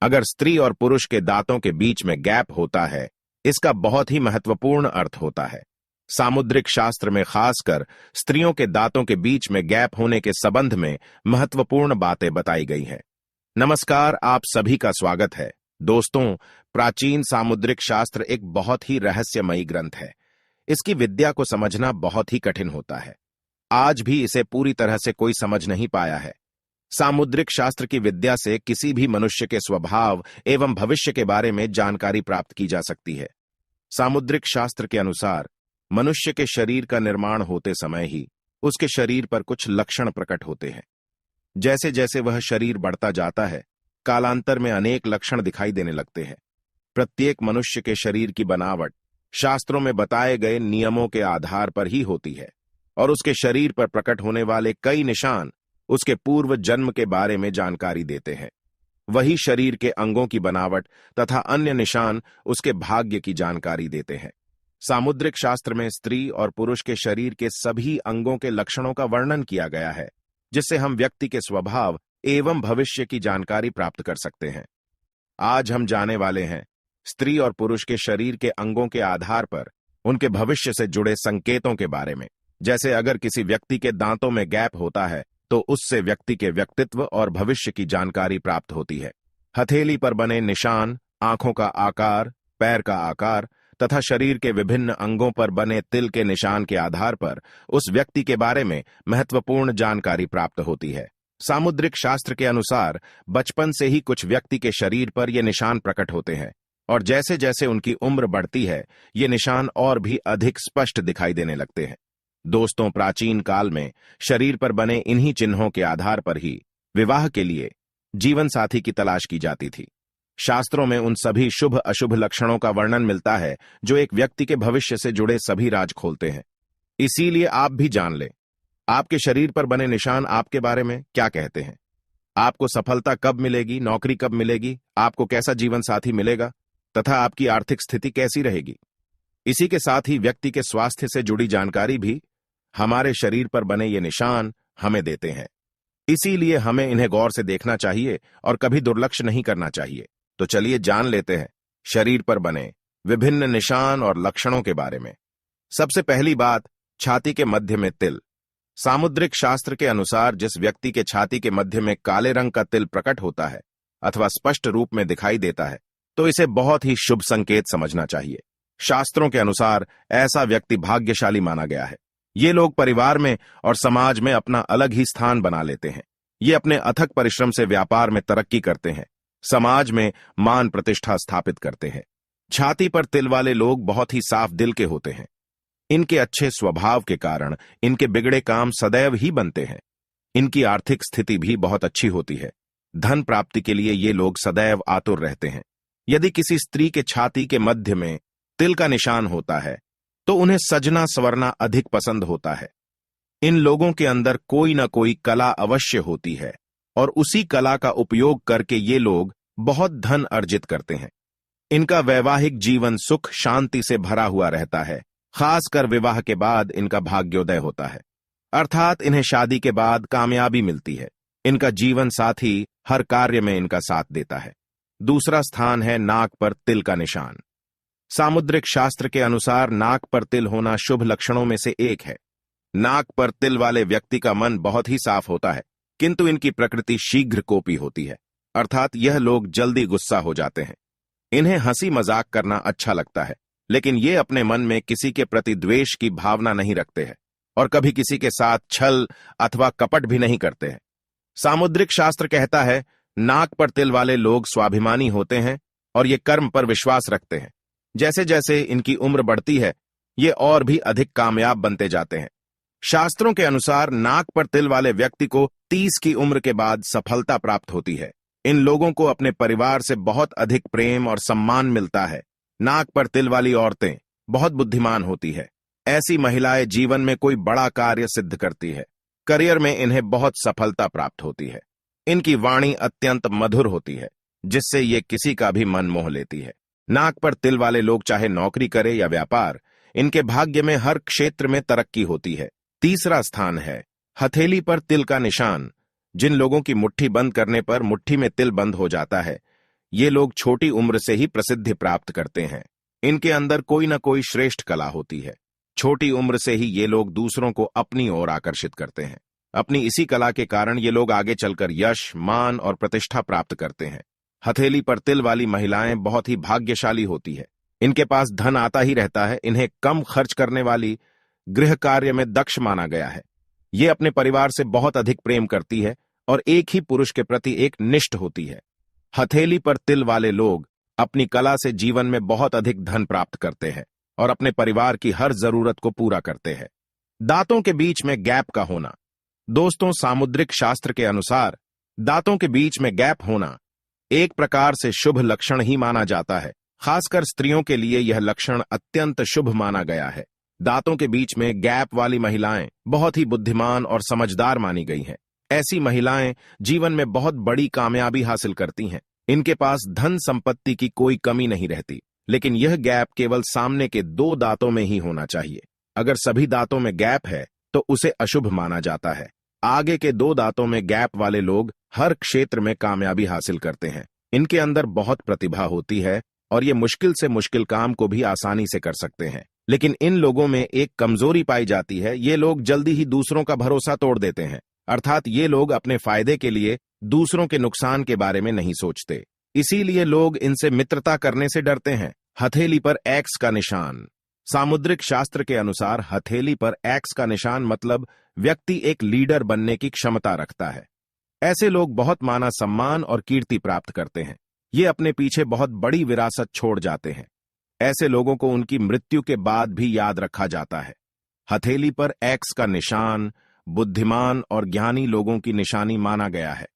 अगर स्त्री और पुरुष के दांतों के बीच में गैप होता है, इसका बहुत ही महत्वपूर्ण अर्थ होता है। सामुद्रिक शास्त्र में खासकर स्त्रियों के दांतों के बीच में गैप होने के संबंध में महत्वपूर्ण बातें बताई गई हैं। नमस्कार, आप सभी का स्वागत है। दोस्तों, प्राचीन सामुद्रिक शास्त्र एक बहुत ही रहस्यमयी ग्रंथ है। इसकी विद्या को समझना बहुत ही कठिन होता है। आज भी इसे पूरी तरह से कोई समझ नहीं पाया है। सामुद्रिक शास्त्र की विद्या से किसी भी मनुष्य के स्वभाव एवं भविष्य के बारे में जानकारी प्राप्त की जा सकती है। सामुद्रिक शास्त्र के अनुसार मनुष्य के शरीर का निर्माण होते समय ही उसके शरीर पर कुछ लक्षण प्रकट होते हैं। जैसे जैसे वह शरीर बढ़ता जाता है, कालांतर में अनेक लक्षण दिखाई देने लगते हैं। प्रत्येक मनुष्य के शरीर की बनावट शास्त्रों में बताए गए नियमों के आधार पर ही होती है और उसके शरीर पर प्रकट होने वाले कई निशान उसके पूर्व जन्म के बारे में जानकारी देते हैं। वही शरीर के अंगों की बनावट तथा अन्य निशान उसके भाग्य की जानकारी देते हैं। सामुद्रिक शास्त्र में स्त्री और पुरुष के शरीर के सभी अंगों के लक्षणों का वर्णन किया गया है, जिससे हम व्यक्ति के स्वभाव एवं भविष्य की जानकारी प्राप्त कर सकते हैं। आज हम जाने वाले हैं स्त्री और पुरुष के शरीर के अंगों के आधार पर उनके भविष्य से जुड़े संकेतों के बारे में। जैसे अगर किसी व्यक्ति के दांतों में गैप होता है तो उससे व्यक्ति के व्यक्तित्व और भविष्य की जानकारी प्राप्त होती है। हथेली पर बने निशान, आंखों का आकार, पैर का आकार तथा शरीर के विभिन्न अंगों पर बने तिल के निशान के आधार पर उस व्यक्ति के बारे में महत्वपूर्ण जानकारी प्राप्त होती है। सामुद्रिक शास्त्र के अनुसार बचपन से ही कुछ व्यक्ति के शरीर पर ये निशान प्रकट होते हैं और जैसे जैसे उनकी उम्र बढ़ती है, ये निशान और भी अधिक स्पष्ट दिखाई देने लगते हैं। दोस्तों, प्राचीन काल में शरीर पर बने इन्हीं चिन्हों के आधार पर ही विवाह के लिए जीवन साथी की तलाश की जाती थी। शास्त्रों में उन सभी शुभ अशुभ लक्षणों का वर्णन मिलता है जो एक व्यक्ति के भविष्य से जुड़े सभी राज खोलते हैं। इसीलिए आप भी जान लें, आपके शरीर पर बने निशान आपके बारे में क्या कहते हैं। आपको सफलता कब मिलेगी, नौकरी कब मिलेगी, आपको कैसा जीवन साथी मिलेगा तथा आपकी आर्थिक स्थिति कैसी रहेगी। इसी के साथ ही व्यक्ति के स्वास्थ्य से जुड़ी जानकारी भी हमारे शरीर पर बने ये निशान हमें देते हैं। इसीलिए हमें इन्हें गौर से देखना चाहिए और कभी दुर्लक्ष्य नहीं करना चाहिए। तो चलिए जान लेते हैं शरीर पर बने विभिन्न निशान और लक्षणों के बारे में। सबसे पहली बात, छाती के मध्य में तिल। सामुद्रिक शास्त्र के अनुसार जिस व्यक्ति के छाती के मध्य में काले रंग का तिल प्रकट होता है अथवा स्पष्ट रूप में दिखाई देता है, तो इसे बहुत ही शुभ संकेत समझना चाहिए। शास्त्रों के अनुसार ऐसा व्यक्ति भाग्यशाली माना गया है। ये लोग परिवार में और समाज में अपना अलग ही स्थान बना लेते हैं। ये अपने अथक परिश्रम से व्यापार में तरक्की करते हैं, समाज में मान प्रतिष्ठा स्थापित करते हैं। छाती पर तिल वाले लोग बहुत ही साफ दिल के होते हैं। इनके अच्छे स्वभाव के कारण इनके बिगड़े काम सदैव ही बनते हैं। इनकी आर्थिक स्थिति भी बहुत अच्छी होती है। धन प्राप्ति के लिए ये लोग सदैव आतुर रहते हैं। यदि किसी स्त्री के छाती के मध्य में तिल का निशान होता है तो उन्हें सजना संवरना अधिक पसंद होता है। इन लोगों के अंदर कोई न कोई कला अवश्य होती है और उसी कला का उपयोग करके ये लोग बहुत धन अर्जित करते हैं। इनका वैवाहिक जीवन सुख शांति से भरा हुआ रहता है। खासकर विवाह के बाद इनका भाग्योदय होता है, अर्थात इन्हें शादी के बाद कामयाबी मिलती है। इनका जीवन साथी हर कार्य में इनका साथ देता है। दूसरा स्थान है नाक पर तिल का निशान। सामुद्रिक शास्त्र के अनुसार नाक पर तिल होना शुभ लक्षणों में से एक है। नाक पर तिल वाले व्यक्ति का मन बहुत ही साफ होता है, किंतु इनकी प्रकृति शीघ्र कोपी होती है, अर्थात यह लोग जल्दी गुस्सा हो जाते हैं। इन्हें हंसी मजाक करना अच्छा लगता है, लेकिन ये अपने मन में किसी के प्रति द्वेष की भावना नहीं रखते हैं और कभी किसी के साथ छल अथवा कपट भी नहीं करते हैं। सामुद्रिक शास्त्र कहता है, नाक पर तिल वाले लोग स्वाभिमानी होते हैं और ये कर्म पर विश्वास रखते हैं। जैसे जैसे इनकी उम्र बढ़ती है, ये और भी अधिक कामयाब बनते जाते हैं। शास्त्रों के अनुसार नाक पर तिल वाले व्यक्ति को 30 की उम्र के बाद सफलता प्राप्त होती है। इन लोगों को अपने परिवार से बहुत अधिक प्रेम और सम्मान मिलता है। नाक पर तिल वाली औरतें बहुत बुद्धिमान होती है। ऐसी महिलाएं जीवन में कोई बड़ा कार्य सिद्ध करती है। करियर में इन्हें बहुत सफलता प्राप्त होती है। इनकी वाणी अत्यंत मधुर होती है, जिससे ये किसी का भी मन मोह लेती है। नाक पर तिल वाले लोग चाहे नौकरी करे या व्यापार, इनके भाग्य में हर क्षेत्र में तरक्की होती है। तीसरा स्थान है हथेली पर तिल का निशान। जिन लोगों की मुट्ठी बंद करने पर मुट्ठी में तिल बंद हो जाता है, ये लोग छोटी उम्र से ही प्रसिद्धि प्राप्त करते हैं। इनके अंदर कोई न कोई श्रेष्ठ कला होती है। छोटी उम्र से ही ये लोग दूसरों को अपनी ओर आकर्षित करते हैं। अपनी इसी कला के कारण ये लोग आगे चलकर यश, मान और प्रतिष्ठा प्राप्त करते हैं। हथेली पर तिल वाली महिलाएं बहुत ही भाग्यशाली होती है। इनके पास धन आता ही रहता है। इन्हें कम खर्च करने वाली, गृह कार्य में दक्ष माना गया है। ये अपने परिवार से बहुत अधिक प्रेम करती है और एक ही पुरुष के प्रति एक निष्ठ होती है। हथेली पर तिल वाले लोग अपनी कला से जीवन में बहुत अधिक धन प्राप्त करते हैं और अपने परिवार की हर जरूरत को पूरा करते हैं। दांतों के बीच में गैप का होना। दोस्तों, सामुद्रिक शास्त्र के अनुसार दांतों के बीच में गैप होना एक प्रकार से शुभ लक्षण ही माना जाता है। खासकर स्त्रियों के लिए यह लक्षण अत्यंत शुभ माना गया है। दांतों के बीच में गैप वाली महिलाएं बहुत ही बुद्धिमान और समझदार मानी गई हैं। ऐसी महिलाएं जीवन में बहुत बड़ी कामयाबी हासिल करती हैं। इनके पास धन संपत्ति की कोई कमी नहीं रहती, लेकिन यह गैप केवल सामने के 2 दांतों में ही होना चाहिए। अगर सभी दांतों में गैप है तो उसे अशुभ माना जाता है। आगे के 2 दांतों में गैप वाले लोग हर क्षेत्र में कामयाबी हासिल करते हैं। इनके अंदर बहुत प्रतिभा होती है और ये मुश्किल से मुश्किल काम को भी आसानी से कर सकते हैं। लेकिन इन लोगों में एक कमजोरी पाई जाती है। ये लोग जल्दी ही दूसरों का भरोसा तोड़ देते हैं। अर्थात ये लोग अपने फायदे के लिए दूसरों के नुकसान के बारे में नहीं सोचते। इसीलिए लोग इनसे मित्रता करने से डरते हैं। हथेली पर एक्स का निशान। सामुद्रिक शास्त्र के अनुसार हथेली पर एक्स का निशान मतलब व्यक्ति एक लीडर बनने की क्षमता रखता है। ऐसे लोग बहुत माना सम्मान और कीर्ति प्राप्त करते हैं। ये अपने पीछे बहुत बड़ी विरासत छोड़ जाते हैं। ऐसे लोगों को उनकी मृत्यु के बाद भी याद रखा जाता है। हथेली पर एक्स का निशान बुद्धिमान और ज्ञानी लोगों की निशानी माना गया है।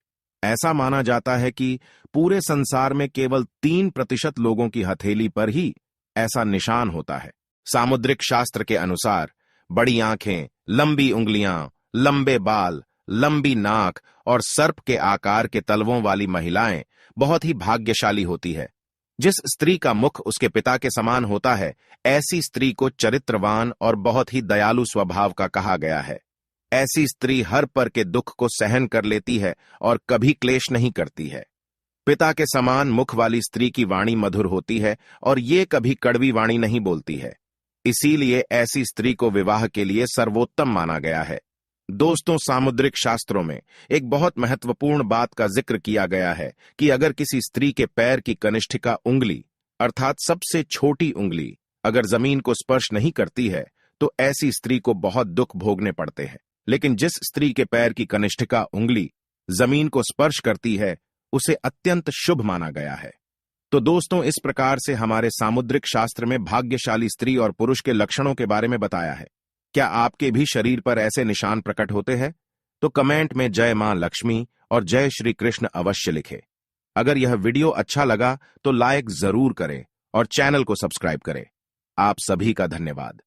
ऐसा माना जाता है कि पूरे संसार में केवल 3% लोगों की हथेली पर ही ऐसा निशान होता है। सामुद्रिक शास्त्र के अनुसार बड़ी आंखें, लंबी उंगलियां, लंबे बाल, लंबी नाक और सर्प के आकार के तलवों वाली महिलाएं बहुत ही भाग्यशाली होती है। जिस स्त्री का मुख उसके पिता के समान होता है, ऐसी स्त्री को चरित्रवान और बहुत ही दयालु स्वभाव का कहा गया है। ऐसी स्त्री हर पर के दुख को सहन कर लेती है और कभी क्लेश नहीं करती है। पिता के समान मुख वाली स्त्री की वाणी मधुर होती है और ये कभी कड़वी वाणी नहीं बोलती है। इसीलिए ऐसी स्त्री को विवाह के लिए सर्वोत्तम माना गया है। दोस्तों, सामुद्रिक शास्त्रों में एक बहुत महत्वपूर्ण बात का जिक्र किया गया है कि अगर किसी स्त्री के पैर की कनिष्ठिका उंगली अर्थात सबसे छोटी उंगली अगर जमीन को स्पर्श नहीं करती है तो ऐसी स्त्री को बहुत दुख भोगने पड़ते हैं। लेकिन जिस स्त्री के पैर की कनिष्ठिका उंगली जमीन को स्पर्श करती है उसे अत्यंत शुभ माना गया है। तो दोस्तों, इस प्रकार से हमारे सामुद्रिक शास्त्र में भाग्यशाली स्त्री और पुरुष के लक्षणों के बारे में बताया है। क्या आपके भी शरीर पर ऐसे निशान प्रकट होते हैं? तो कमेंट में जय मां लक्ष्मी और जय श्री कृष्ण अवश्य लिखें। अगर यह वीडियो अच्छा लगा तो लाइक जरूर करें और चैनल को सब्सक्राइब करें। आप सभी का धन्यवाद।